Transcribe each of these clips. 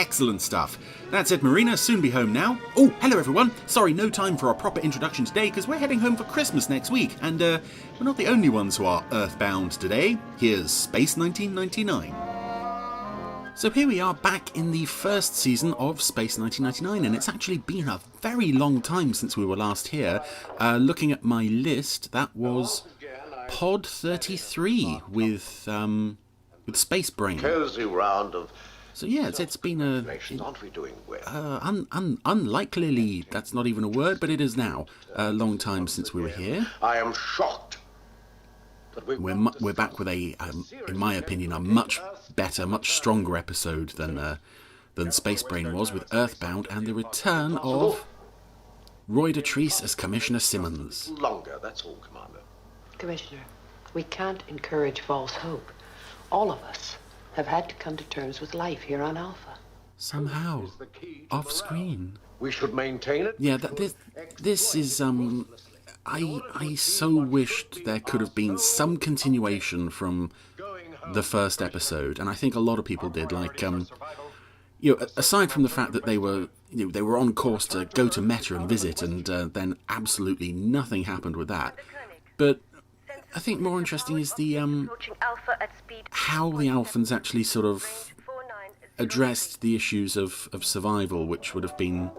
Excellent stuff. That's Ed Marina, soon be home now. Oh, hello everyone. Sorry, no time for our proper introduction today because we're heading home for Christmas next week. And we're not the only ones who are Earthbound today. Here's Space 1999. So here we are back in the first season of Space 1999, and it's actually been a very long time since we were last here. Looking at my list, that was Pod 33 with Space Brain. Cozy round of. So yeah, it's been a Aren't we doing well? unlikely, that's not even a word, but it is now a long time since we were here. I am shocked. We're back with a, in my opinion, a much better, much stronger episode than Space Brain was, with Earthbound and the return of Roy Dotrice as Commissioner Simmonds. Longer, that's all, Commander. Commissioner, we can't encourage false hope. All of us have had to come to terms with life here on Alpha. Somehow, off screen. We should maintain it. Yeah, this is I so wished there could have been some continuation from the first episode, and I think a lot of people did. Like, aside from the fact that they were on course to go to Meta and visit, and then absolutely nothing happened with that. But I think more interesting is the how the Alphans actually sort of addressed the issues of survival, which would have been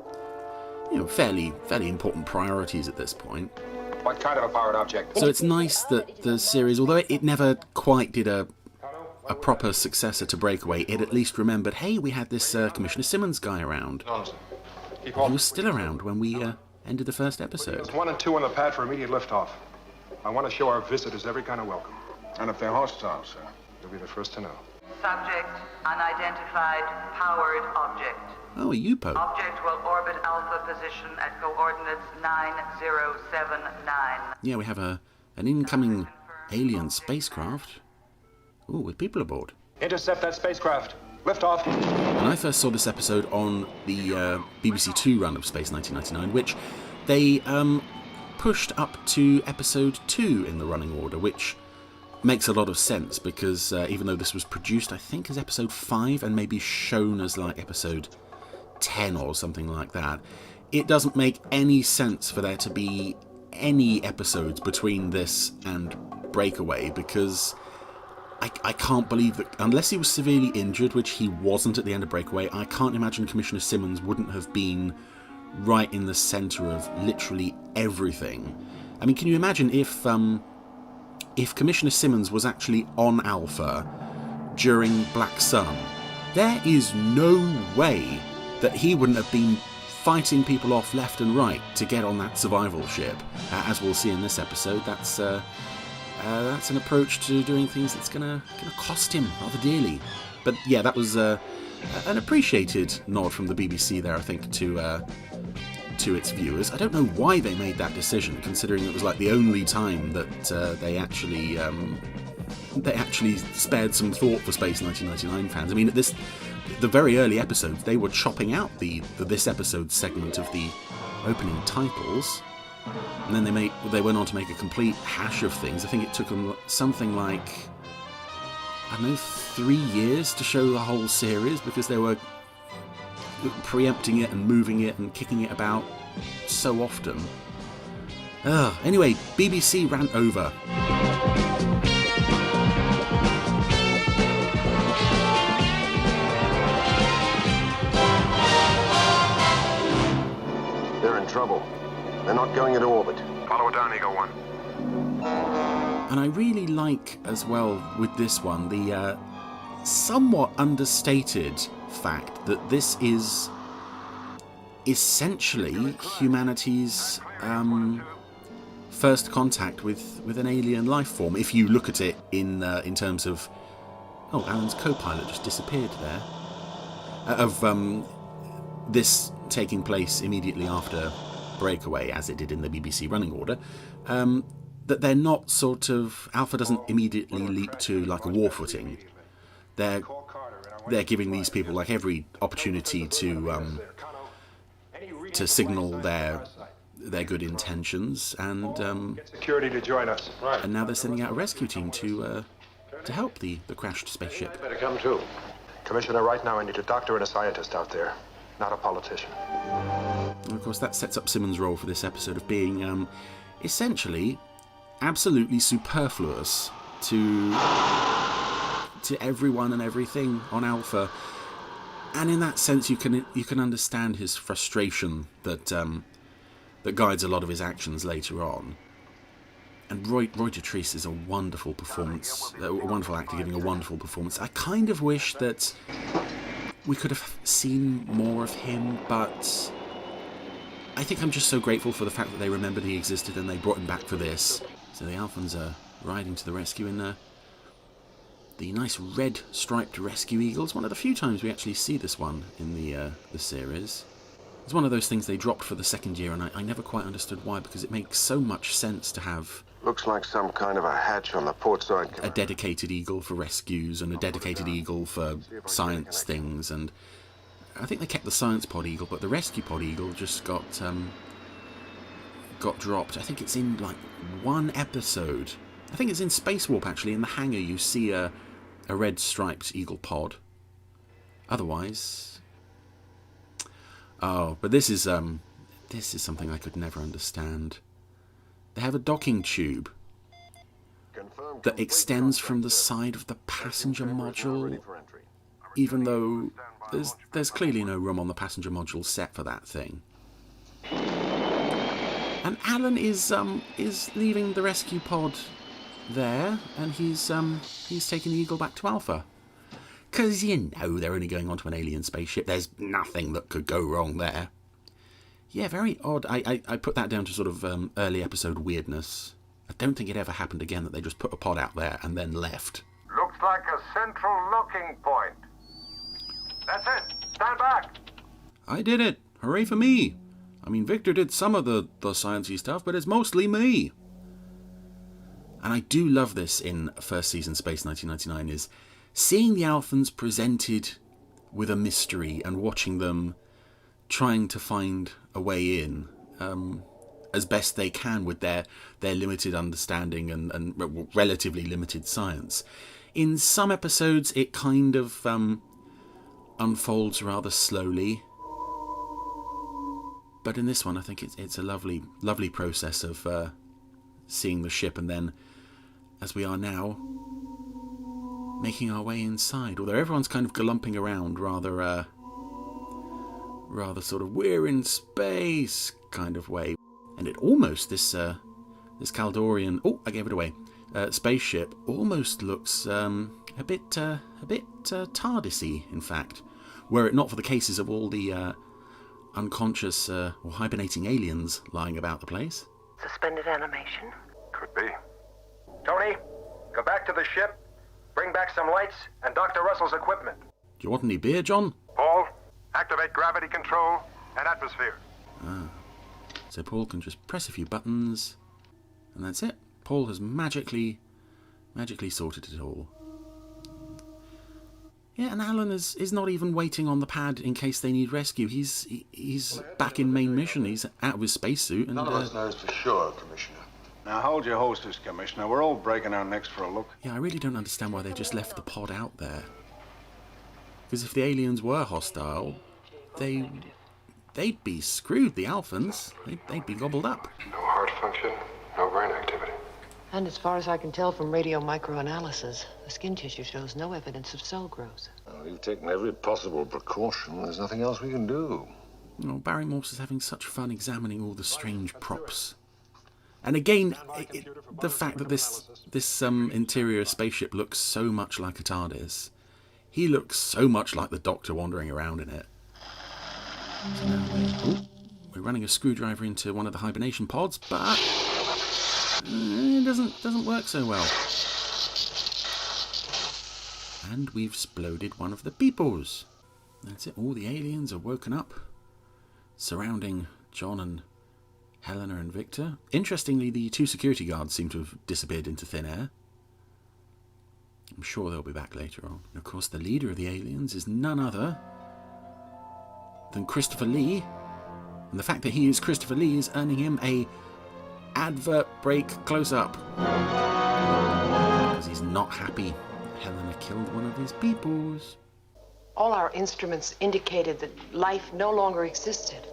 fairly important priorities at this point. What kind of a powered object? So it's nice that the series, although it never quite did a proper successor to Breakaway, it at least remembered, hey, we had this Commissioner Simmonds guy around. He was still around when we ended the first episode. 1 and 2 on the pad for immediate liftoff. I want to show our visitors every kind of welcome. And if they're hostile, sir, you'll be the first to know. Subject, unidentified, powered object. Oh, a U-boat. Object will orbit Alpha position at coordinates 9079. Yeah, we have an incoming alien spacecraft. Ooh, with people aboard. Intercept that spacecraft. Liftoff. And I first saw this episode on the BBC Two run of Space 1999, which they pushed up to episode 2 in the running order, which makes a lot of sense because even though this was produced, I think, as episode 5 and maybe shown as like episode 10 or something like that, it doesn't make any sense for there to be any episodes between this and Breakaway, because I can't believe that, unless he was severely injured, which he wasn't at the end of Breakaway, I can't imagine Commissioner Simmonds wouldn't have been right in the centre of literally everything. I mean, can you imagine if Commissioner Simmonds was actually on Alpha during Black Sun? There is no way that he wouldn't have been fighting people off left and right to get on that survival ship. As we'll see in this episode, that's an approach to doing things that's gonna cost him rather dearly. But yeah, that was an appreciated nod from the BBC there, I think, to its viewers. I don't know why they made that decision, considering it was like the only time that they actually spared some thought for Space 1999 fans. I mean, at the very early episodes, they were chopping out this episode's segment of the opening titles, and then they went on to make a complete hash of things. I think it took them something like, I don't know, 3 years to show the whole series, because they were preempting it and moving it and kicking it about so often. Anyway, BBC rant over. They're in trouble. They're not going into orbit. Follow it down, Eagle 1. And I really like, as well, with this one, the somewhat understated fact that this is essentially humanity's first contact with an alien life form, if you look at it in terms of... Oh, Alan's co-pilot just disappeared there. Of this taking place immediately after Breakaway, as it did in the BBC running order, that they're not sort of... Alpha doesn't immediately leap to like a war footing. They're giving these people like every opportunity to signal their good intentions, and Get security to join us. Right. and now they're sending out a rescue team to help the crashed spaceship. Better come too. Commissioner, right now I need a doctor and a scientist out there, not a politician. And of course, that sets up Simmonds' role for this episode of being essentially absolutely superfluous to everyone and everything on Alpha. And in that sense, you can understand his frustration that guides a lot of his actions later on. And Roy Dotrice is a wonderful performance, a wonderful actor giving a wonderful performance. I kind of wish that we could have seen more of him, but I think I'm just so grateful for the fact that they remembered he existed and they brought him back for this. So the Alphans are riding to the rescue in the nice red striped rescue eagles. One of the few times we actually see this one in the series. It's one of those things they dropped for the second year, and I never quite understood why, because it makes so much sense to have Looks like some kind of a hatch on the port side. a dedicated eagle for rescues and a dedicated eagle for science things. And I think they kept the science pod eagle, but the rescue pod eagle just got dropped. I think it's in like one episode. I think it's in Space Warp, actually. In the hangar you see a red striped eagle pod. Otherwise, but this is something I could never understand. They have a docking tube that extends from the side of the passenger module, even though there's clearly no room on the passenger module set for that thing. And Alan is leaving the rescue pod there, and he's taking the Eagle back to Alpha. 'Cause they're only going onto an alien spaceship. There's nothing that could go wrong there. Yeah, very odd. I put that down to sort of early episode weirdness. I don't think it ever happened again that they just put a pod out there and then left. Looks like a central locking point. That's it. Stand back. I did it. Hooray for me. I mean, Victor did some of the sciencey stuff, but it's mostly me. And I do love this in first season Space 1999, is seeing the Alphans presented with a mystery and watching them trying to find a way in as best they can with their limited understanding and relatively limited science. In some episodes it kind of unfolds rather slowly, but in this one I think it's a lovely process of seeing the ship, and then, as we are now, making our way inside. Although everyone's kind of galumping around rather sort of we're in space kind of way. And it almost, this Caldorian, I gave it away, spaceship almost looks a bit TARDIS-y, in fact, were it not for the cases of all the unconscious or hibernating aliens lying about the place. Suspended animation? Could be. Tony, go back to the ship, bring back some lights and Dr. Russell's equipment. Do you want any beer, John? Paul, activate gravity control and atmosphere. So Paul can just press a few buttons, and that's it. Paul has magically sorted it all. Yeah, and Alan is not even waiting on the pad in case they need rescue. He's back in main mission. He's out of his spacesuit. And None of us knows for sure, Commissioner. Now hold your horses, Commissioner. We're all breaking our necks for a look. yeah, I really don't understand why they just left the pod out there. Because if the aliens were hostile, they'd be screwed, the Alphans. They'd be gobbled up. No heart function, no brain activity. And as far as I can tell from radio microanalysis, the skin tissue shows no evidence of cell growth. Well, we've taken every possible precaution. There's nothing else we can do. Barry Morse is having such fun examining all the strange props. And again, the fact that this interior spaceship looks so much like a TARDIS. He looks so much like the Doctor wandering around in it. So now we're running a screwdriver into one of the hibernation pods, but it doesn't work so well. And we've exploded one of the peoples. That's it. All the aliens are woken up, surrounding John and Helena and Victor. Interestingly, the two security guards seem to have disappeared into thin air. I'm sure they'll be back later on. And of course, the leader of the aliens is none other than Christopher Lee. And the fact that he is Christopher Lee is earning him a advert break close-up. Because he's not happy Helena killed one of his peoples. All our instruments indicated that life no longer existed.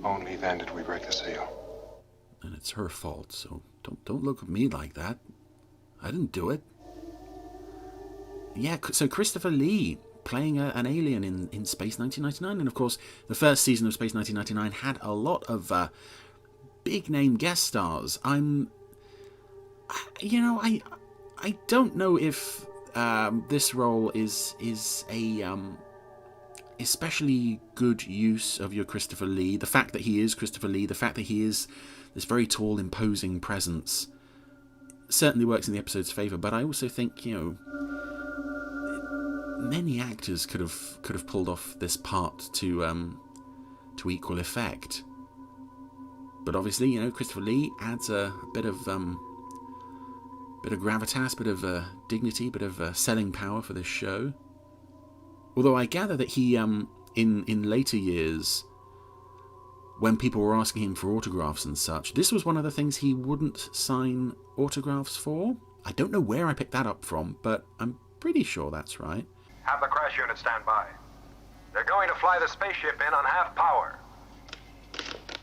Only then did we break the seal. And it's her fault, so don't look at me like that. I didn't do it. Yeah, so Christopher Lee playing an alien in Space 1999, and of course the first season of Space 1999 had a lot of big name guest stars. I don't know if this role is a especially good use of your Christopher Lee. The fact that he is Christopher Lee, the fact that he is this very tall, imposing presence, certainly works in the episode's favour. But I also think, many actors could have pulled off this part to equal effect. But obviously, Christopher Lee adds a bit of gravitas, bit of dignity, bit of selling power for this show. Although I gather that he, in later years, when people were asking him for autographs and such, this was one of the things he wouldn't sign autographs for. I don't know where I picked that up from, but I'm pretty sure that's right. Have the crash unit stand by. They're going to fly the spaceship in on half power.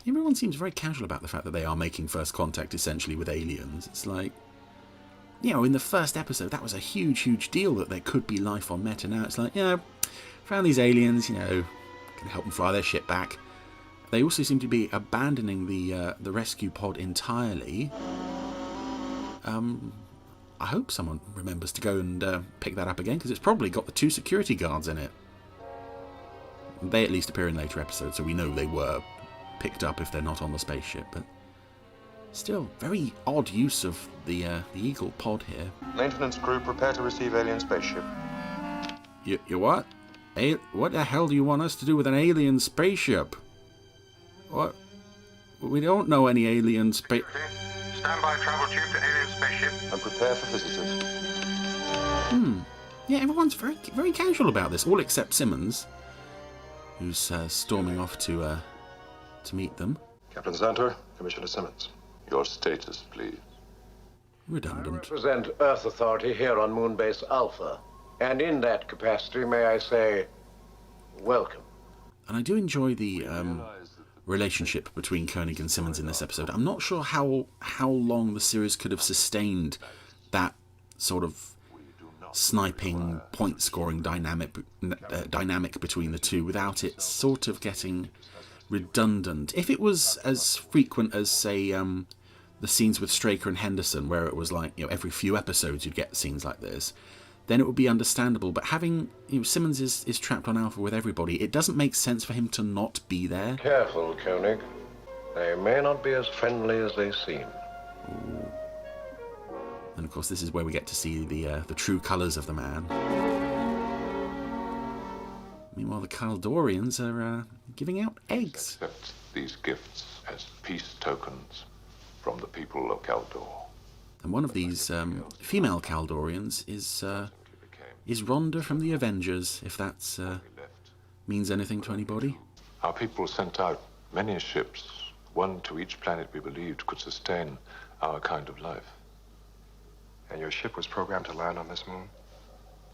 Everyone seems very casual about the fact that they are making first contact, essentially, with aliens. It's like, in the first episode, that was a huge, huge deal that there could be life on Meta. Now it's like, found these aliens, can help them fly their ship back. They also seem to be abandoning the rescue pod entirely. I hope someone remembers to go and pick that up again, because it's probably got the 2 security guards in it. They at least appear in later episodes, so we know they were picked up if they're not on the spaceship. But still, very odd use of the Eagle pod here. Maintenance crew, prepare to receive alien spaceship. You what? What the hell do you want us to do with an alien spaceship? What? We don't know any alien space. Stand by travel tube to alien spaceship. And prepare for visitors. Yeah, everyone's very, very casual about this, all except Simmonds, who's storming off to meet them. Captain Zanter, Commissioner Simmonds. Your status, please. Redundant. I represent Earth Authority here on Moonbase Alpha. And in that capacity, may I say, welcome. And I do enjoy the relationship between Koenig and Simmonds in this episode. I'm not sure how long the series could have sustained that sort of sniping, point-scoring dynamic between the two without it sort of getting redundant. If it was as frequent as, say, the scenes with Straker and Henderson, where it was like, every few episodes you'd get scenes like this, then it would be understandable. But having, Simmonds is trapped on Alpha with everybody, it doesn't make sense for him to not be there. Careful, Koenig. They may not be as friendly as they seem. Ooh. And of course, this is where we get to see the true colours of the man. Meanwhile, the Kaldorians are giving out eggs. Accept these gifts as peace tokens from the people of Kaldor. And one of these female Kaldorians is Rhonda from the Avengers, if that means anything to anybody. Our people sent out many ships, one to each planet we believed could sustain our kind of life. And your ship was programmed to land on this moon?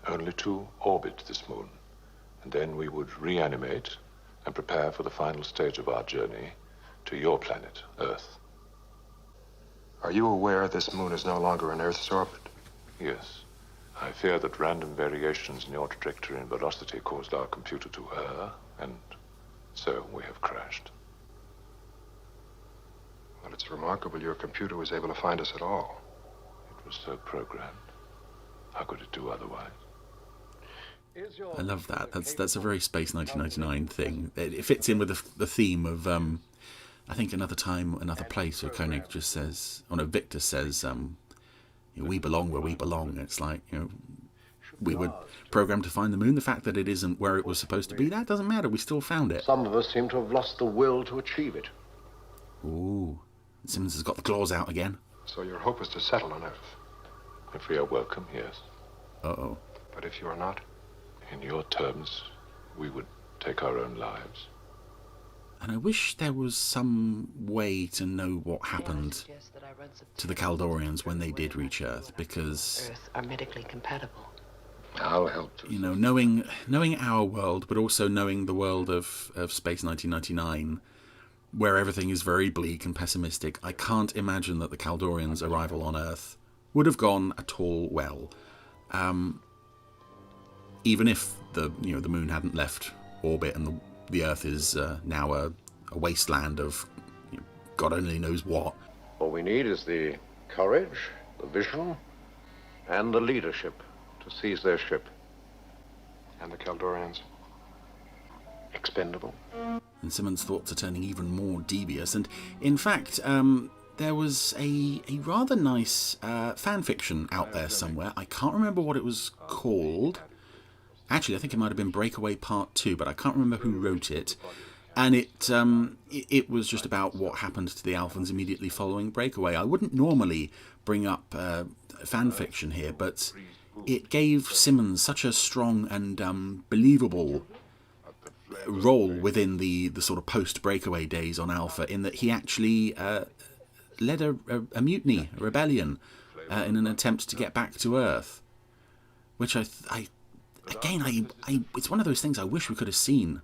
Only to orbit this moon. And then we would reanimate and prepare for the final stage of our journey to your planet, Earth. Are you aware this moon is no longer in Earth's orbit? Yes. I fear that random variations in your trajectory and velocity caused our computer to err, and so we have crashed. Well, it's remarkable your computer was able to find us at all. It was so programmed. How could it do otherwise? I love that. That's a very Space 1999 thing. It fits in with the theme of, I think, Another Time, Another Place, where Koenig just says, Victor says, we belong where we belong. It's like, we were programmed to find the moon. The fact that it isn't where it was supposed to be, that doesn't matter. We still found it. Some of us seem to have lost the will to achieve it. Ooh. Simmonds has got the claws out again. So your hope is to settle on Earth? If we are welcome, yes. Uh-oh. But if you are not? In your terms, we would take our own lives. And I wish there was some way to know what happened to the Kaldorians when they did reach Earth, because Earth are medically compatible. I'll help to. You know, knowing our world, but also knowing the world of Space 1999, where everything is very bleak and pessimistic, I can't imagine that the Kaldorians' arrival on Earth would have gone at all well. Even if the moon hadn't left orbit and the Earth is now a wasteland of God only knows what. All we need is the courage, the vision, and the leadership to seize their ship. And the Kaldorians? Expendable. And Simmonds' thoughts are turning even more devious. And in fact, there was a rather nice fan fiction out there somewhere. I can't remember what it was called. Actually, I think it might have been Breakaway Part 2, but I can't remember who wrote it. And it was just about what happened to the Alphans immediately following Breakaway. I wouldn't normally bring up fan fiction here, but it gave Simmonds such a strong and believable role within the sort of post-Breakaway days on Alpha, in that he actually led a mutiny, a rebellion, in an attempt to get back to Earth, which it's one of those things I wish we could have seen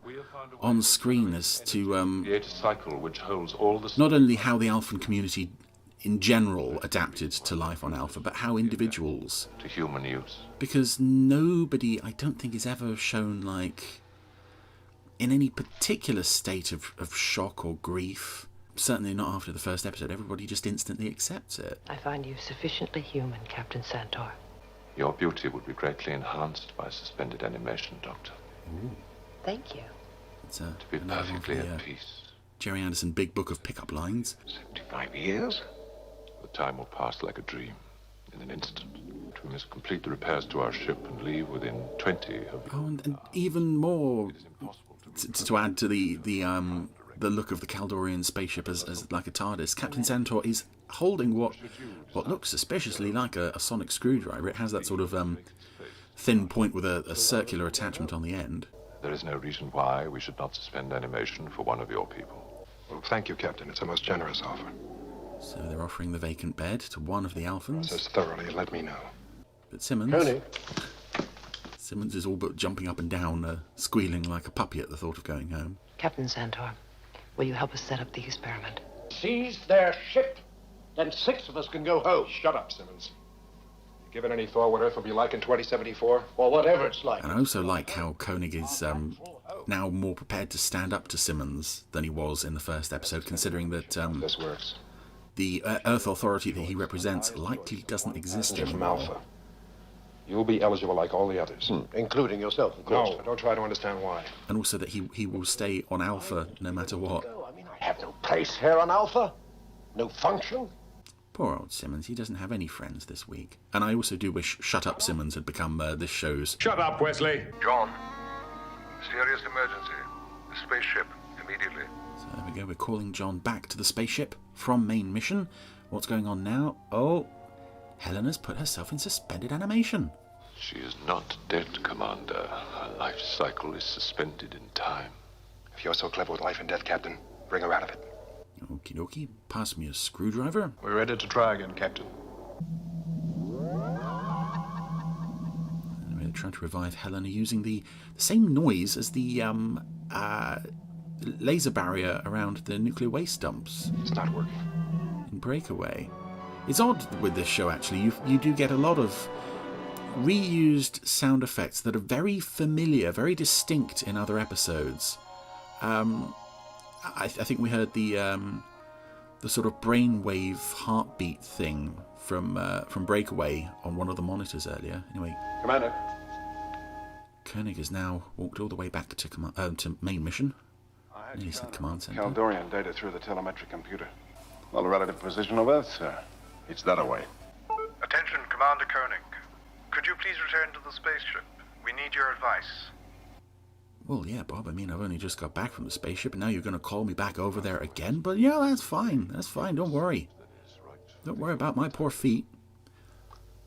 on screen, as to create a cycle which holds all the not only how the Alphan community in general adapted to life on Alpha, but how individuals to human use. Because nobody, I don't think, is ever shown like in any particular state of shock or grief. Certainly not after the first episode. Everybody just instantly accepts it. I find you sufficiently human, Captain Santor. Your beauty would be greatly enhanced by suspended animation, Doctor. Ooh. Thank you. It's To be perfectly at peace. Jerry Anderson Big Book of Pickup Lines. 75 years? The time will pass like a dream, in an instant. We must complete the repairs to our ship and leave within 20 of... Oh, and even more, It is impossible to add to the look of the Kaldorian spaceship as like a TARDIS, Captain Santor is holding what looks suspiciously like a sonic screwdriver. It has that sort of thin point with a circular attachment on the end. There is no reason why we should not suspend animation for one of your people. Well, thank you, Captain. It's a most generous offer. So they're offering the vacant bed to one of the Alphans. Says thoroughly, let me know. But Simmonds is all but jumping up and down, squealing like a puppy at the thought of going home. Captain Santor, will you help us set up the experiment? Seize their ship, then 6 of us can go home. Shut up, Simmonds. You given any thought what Earth will be like in 2074? Or whatever it's like. And I also like how Koenig is now more prepared to stand up to Simmonds than he was in the first episode, considering that This works. the Earth authority that he represents likely doesn't exist You're from anymore. Alpha. You'll be eligible like all the others. Including yourself, of course. No, don't try to understand why. And also that he will stay on Alpha no matter what. I mean, I have no place here on Alpha. No function. Poor old Simmonds, he doesn't have any friends this week. And I also do wish Shut Up Simmonds had become this show's... Shut up, Wesley. John, serious emergency. The spaceship, immediately. So there we go, we're calling John back to the spaceship from main mission. What's going on now? Oh, Helena's put herself in suspended animation. She is not dead, Commander. Her life cycle is suspended in time. If you're so clever with life and death, Captain, bring her out of it. Okie dokie, pass me a screwdriver. We're ready to try again, Captain. And we're trying to revive Helena using the same noise as the laser barrier around the nuclear waste dumps It's not working. in Breakaway. It's odd with this show, actually. You do get a lot of reused sound effects that are very familiar, very distinct in other episodes. I think we heard the sort of brainwave heartbeat thing from Breakaway on one of the monitors earlier. Anyway, Commander. Koenig has now walked all the way back to main mission. Nearly said command center. Kaldorian data through the telemetric computer. Well, the relative position of Earth, sir. It's that away. Attention, Commander Koenig. Could you please return to the spaceship? We need your advice. Well, yeah, Bob, I mean, I've only just got back from the spaceship, and now you're going to call me back over there again? But, yeah, that's fine. That's fine. Don't worry. Don't worry about my poor feet.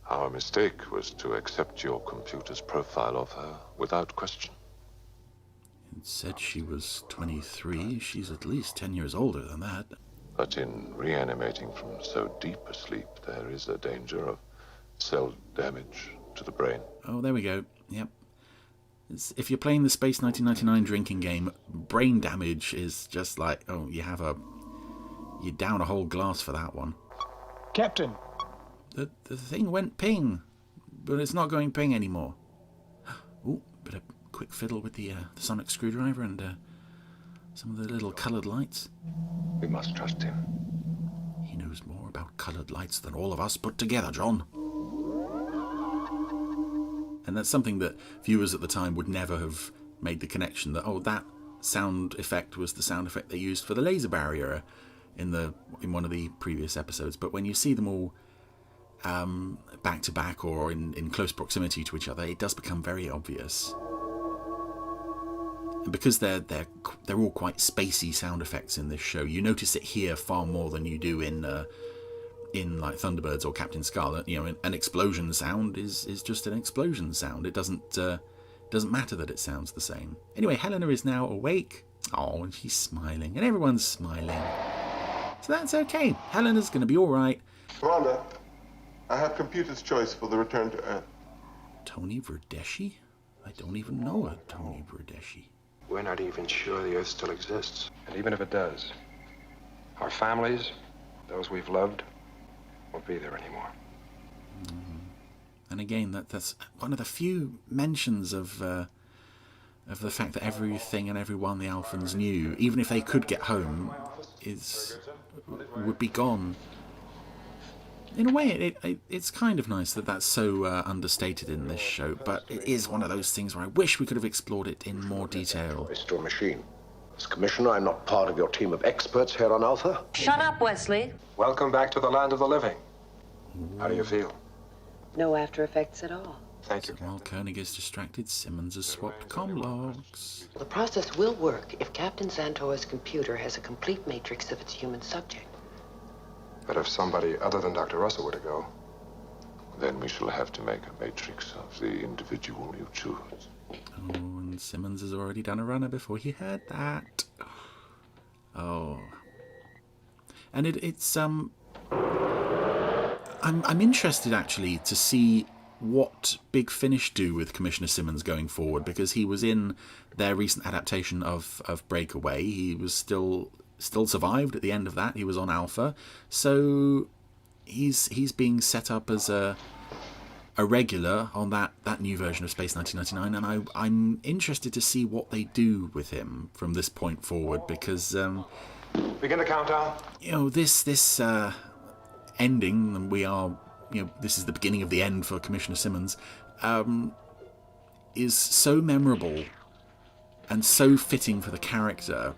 Our mistake was to accept your computer's profile of her without question. It said she was 23. She's at least 10 years older than that. But in reanimating from so deep a sleep, there is a danger of cell damage to the brain. Oh, there we go. Yep. If you're playing the Space 1999 drinking game, brain damage is just like, oh, you down a whole glass for that one. Captain! The thing went ping, but it's not going ping anymore. Ooh, bit of quick fiddle with the sonic screwdriver and some of the little coloured lights. We must trust him. He knows more about coloured lights than all of us put together, John. And that's something that viewers at the time would never have made the connection that, oh, that sound effect was the sound effect they used for the laser barrier in one of the previous episodes. But when you see them all back to back or in close proximity to each other, it does become very obvious. And because they're all quite spacey sound effects in this show, you notice it here far more than you do in like Thunderbirds or Captain Scarlet. You know, an explosion sound is just an explosion sound. It doesn't matter that it sounds the same. Anyway, Helena is now awake. Oh, and she's smiling, and everyone's smiling. So that's okay. Helena's going to be all right. Rhonda, I have computer's choice for the return to Earth. Tony Verdeshi? I don't even know a Tony Verdeshi. We're not even sure the Earth still exists. And even if it does, our families, those we've loved, won't be there anymore. And again, that's one of the few mentions of the fact that everything and everyone the Alphans knew, even if they could get home, would be gone. In a way, it's kind of nice that that's so understated in this show, but it is one of those things where I wish we could have explored it in more detail. Mr. Machine. As Commissioner, I'm not part of your team of experts here on Alpha. Shut up, Wesley. Welcome back to the land of the living. How do you feel? No after effects at all. Thank you. While Koenig is distracted, Simmonds has swapped comm logs. The process will work if Captain Santoa's computer has a complete matrix of its human subject. But if somebody other than Dr. Russell were to go, Then we shall have to make a matrix of the individual you choose. Oh, and Simmonds has already done a runner before he heard that. Oh. And it's I'm interested actually to see what Big Finish do with Commissioner Simmonds going forward, because he was in their recent adaptation of Breakaway. He was still survived at the end of that. He was on Alpha, so he's being set up as a regular on that new version of Space 1999, and I'm interested to see what they do with him from this point forward, because begin the countdown. You know, this ending, and we are, you know, this is the beginning of the end for Commissioner Simmonds, is so memorable and so fitting for the character.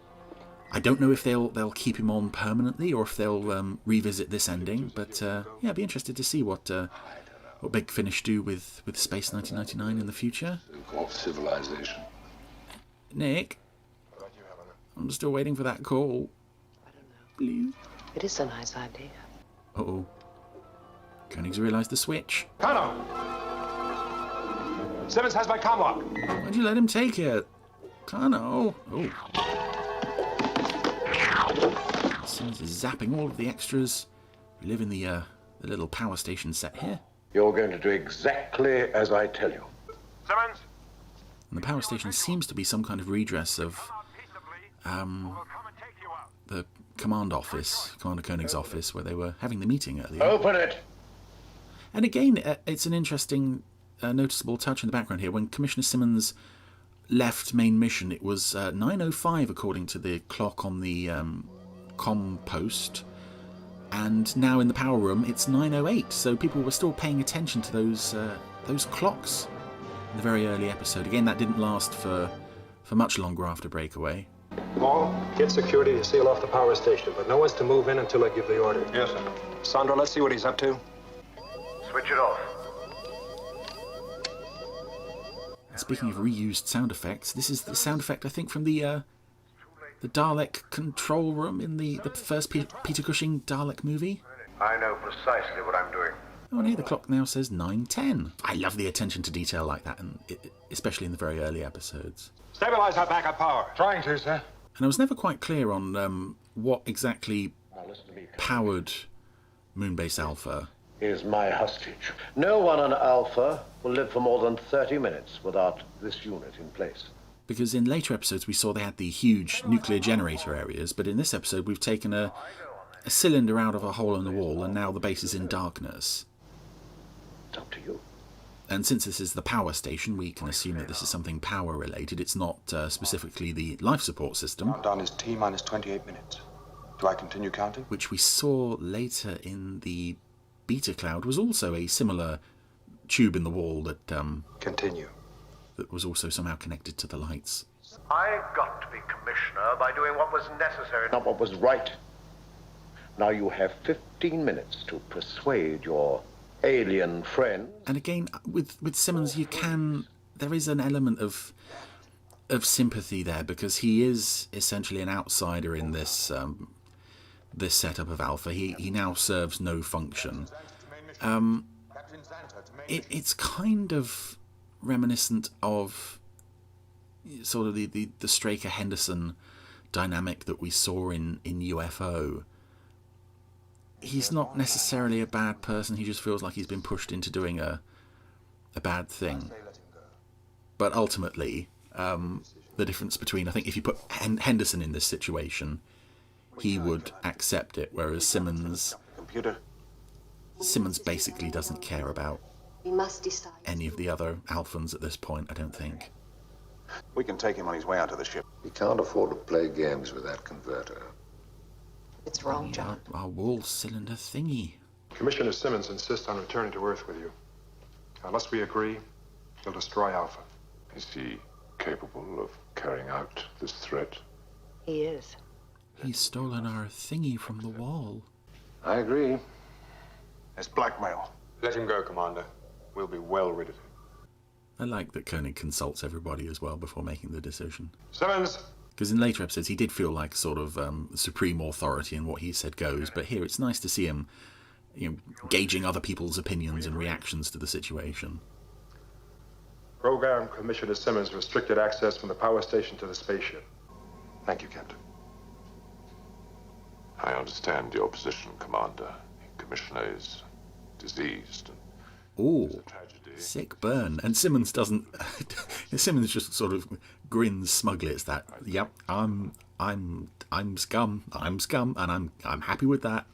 I don't know if they'll keep him on permanently or if they'll revisit this ending, but yeah, I'd be interested to see what Big Finish do with Space 1999 in the future. Of civilization. Nick, I'm still waiting for that call. I don't know. Please. It is a nice idea. Uh-oh. Koenig's realised the switch. Connor! Simmonds has my comm lock. Why'd you let him take it? Kano. Oh. Simmonds is zapping all of the extras. We live in the little power station set here. You're going to do exactly as I tell you. Simmonds! And the power station seems to be some kind of redress of the command office, Commander Koenig's office, where they were having the meeting earlier. Open it! And again, it's an interesting, noticeable touch in the background here. When Commissioner Simmonds left main mission, it was 9:05 according to the clock on the comm post, and now in the power room it's 9:08. So people were still paying attention to those clocks in the very early episode. Again, that didn't last for much longer after Breakaway. Paul, get security to seal off the power station, but no one's to move in until I give the order. Yes, sir. Sandra, let's see what he's up to. Switch it off. Speaking of reused sound effects, this is the sound effect, I think, from the Dalek control room in the first Peter Cushing Dalek movie. I know precisely what I'm doing. Oh, and here the clock now says 9:10. I love the attention to detail like that, and especially in the very early episodes. Stabilize our backup power. Trying to, sir. And I was never quite clear on what exactly powered Moonbase Alpha. is my hostage. No one on Alpha will live for more than 30 minutes without this unit in place. Because in later episodes we saw they had the huge nuclear generator areas, but in this episode we've taken a cylinder out of a hole in the wall and now the base is in darkness. It's up to you. And since this is the power station, we can assume that this is something power related. It's not specifically the life support system. Countdown is T minus 28 minutes. Do I continue counting? Which we saw later in the beta cloud was also a similar tube in the wall that Continue. that was also somehow connected to the lights. I got to be commissioner by doing what was necessary, not what was right. Now you have 15 minutes to persuade your alien friend. And again, with Simmonds, there is an element of sympathy there, because he is essentially an outsider in this this setup of Alpha. He now serves no function. It's kind of reminiscent of sort of the Straker-Henderson dynamic that we saw in UFO. He's not necessarily a bad person, he just feels like he's been pushed into doing a bad thing. But ultimately, the difference between, I think if you put Henderson in this situation, he would accept it, whereas Simmonds basically doesn't care about any of the other Alphans at this point, I don't think. We can take him on his way out of the ship. We can't afford to play games with that converter. It's wrong, John. Our wall cylinder thingy. Commissioner Simmonds insists on returning to Earth with you. Unless we agree, he'll destroy Alpha. Is he capable of carrying out this threat? He is. He's stolen our thingy from the wall. I agree. It's blackmail. Let him go, Commander. We'll be well rid of him. I like that Koenig consults everybody as well before making the decision. Simmonds! Because in later episodes he did feel like sort of supreme authority, and what he said goes, but here it's nice to see him, gauging other people's opinions and reactions to the situation. Program Commissioner Simmonds restricted access from the power station to the spaceship. Thank you, Captain. I understand your position, Commander. Commissioner is diseased. Oh, sick burn. And Simmonds doesn't. Simmonds just sort of grins smugly. It's that. Yep, I'm scum. I'm scum, and I'm happy with that.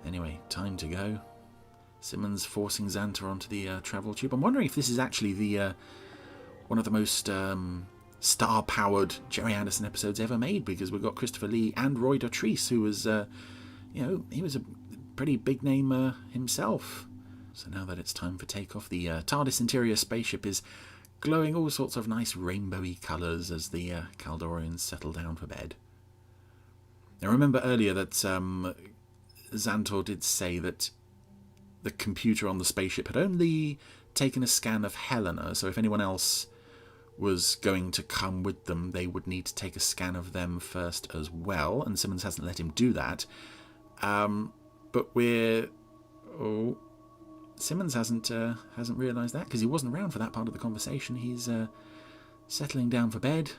Anyway, time to go. Simmonds forcing Xantor onto the travel tube. I'm wondering if this is actually the one of the most star-powered Jerry Anderson episodes ever made, because we've got Christopher Lee and Roy Dotrice, who was, he was a pretty big name himself. So now that it's time for takeoff, the TARDIS interior spaceship is glowing all sorts of nice rainbowy colours as the Kaldorians settle down for bed. Now remember earlier that Xantor did say that the computer on the spaceship had only taken a scan of Helena, so if anyone else was going to come with them, they would need to take a scan of them first as well, and Simmonds hasn't let him do that. But Simmonds hasn't realised that, because he wasn't around for that part of the conversation. He's settling down for bed,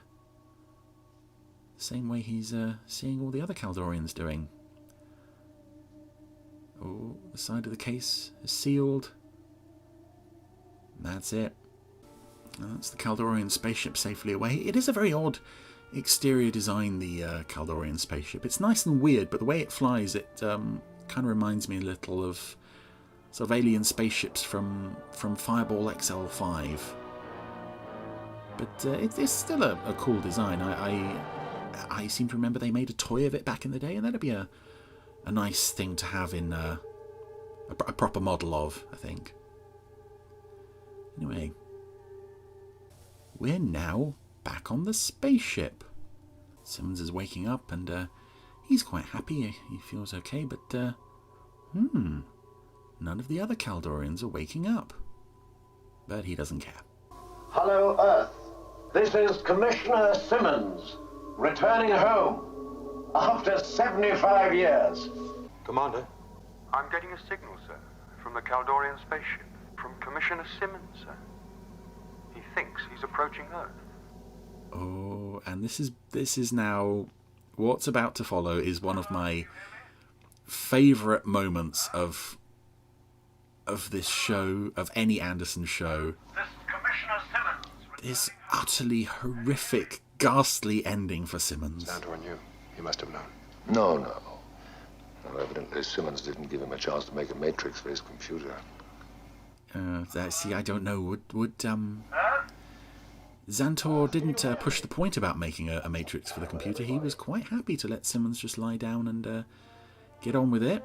the same way he's seeing all the other Kaldorians doing. Oh, the side of the case is sealed. That's it. That's the Kaldorian spaceship safely away. It is a very odd exterior design, the Kaldorian spaceship. It's nice and weird, but the way it flies, it kind of reminds me a little of sort of alien spaceships from Fireball XL5. But it's still a cool design. I seem to remember they made a toy of it back in the day, and that'd be a nice thing to have in a proper model of, I think. Anyway, we're now back on the spaceship. Simmonds is waking up, and he's quite happy. He feels okay, but none of the other Kaldorians are waking up. But he doesn't care. Hello, Earth. This is Commissioner Simmonds, returning home after 75 years. Commander? I'm getting a signal, sir, from the Kaldorian spaceship, from Commissioner Simmonds, sir. He thinks he's approaching Earth. Oh, and this is now, what's about to follow is one of my favourite moments of of this show, of any Anderson show. This Commissioner Simmonds. This utterly horrific, ghastly ending for Simmonds. Down to you. You must have known. No. Well, evidently Simmonds didn't give him a chance to make a matrix for his computer. See, I don't know. Would Xantor didn't push the point about making a matrix for the computer. He was quite happy to let Simmonds just lie down and get on with it.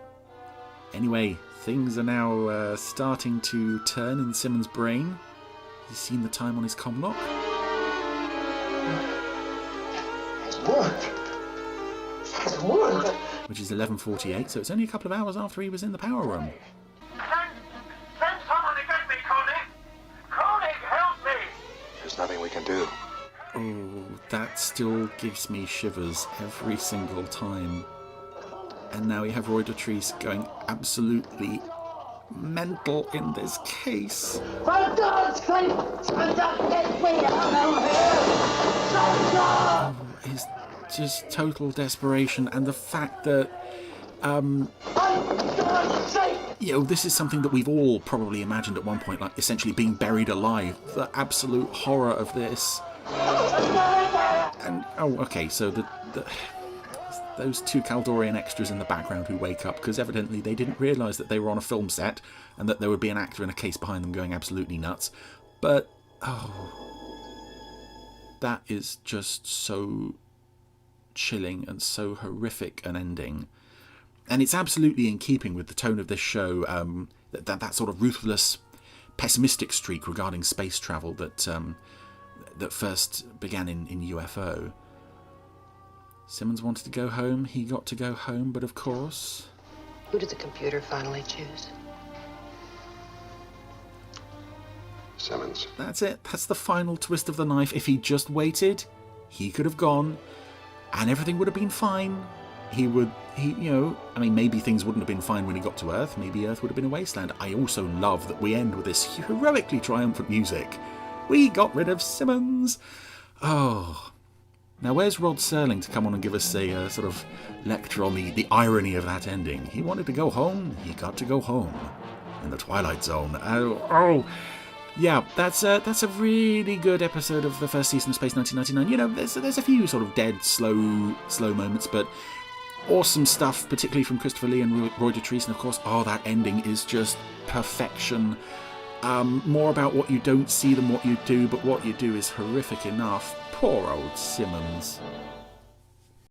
Anyway, things are now starting to turn in Simmonds' brain. He's seen the time on his comm Has worked. which is 11:48, so it's only a couple of hours after he was in the power room. Send someone to get me, Koenig! Koenig, help me! There's nothing we can do. Oh, that still gives me shivers every single time. And now we have Roy Dotrice going absolutely mental in this case. For God's sake, get me out of here! It's just total desperation, and the fact that this is something that we've all probably imagined at one point, like essentially being buried alive. The absolute horror of this. And so those two Caldorian extras in the background who wake up because evidently they didn't realise that they were on a film set and that there would be an actor in a case behind them going absolutely nuts. But that is just so chilling and so horrific an ending, and it's absolutely in keeping with the tone of this show, that sort of ruthless pessimistic streak regarding space travel that first began in UFO. Simmonds wanted to go home, he got to go home, but of course... Who did the computer finally choose? Simmonds. That's it, that's the final twist of the knife. If he just waited, he could have gone, and everything would have been fine. Maybe things wouldn't have been fine when he got to Earth. Maybe Earth would have been a wasteland. I also love that we end with this heroically triumphant music. We got rid of Simmonds. Oh. Now, where's Rod Serling to come on and give us a sort of lecture on the irony of that ending? He wanted to go home. He got to go home. In the Twilight Zone. Yeah, that's a really good episode of the first season of Space 1999. There's a few sort of dead, slow moments, but awesome stuff, particularly from Christopher Lee and Roy Dotrice, and of course, that ending is just perfection. More about what you don't see than what you do, but what you do is horrific enough. Poor old Simmonds.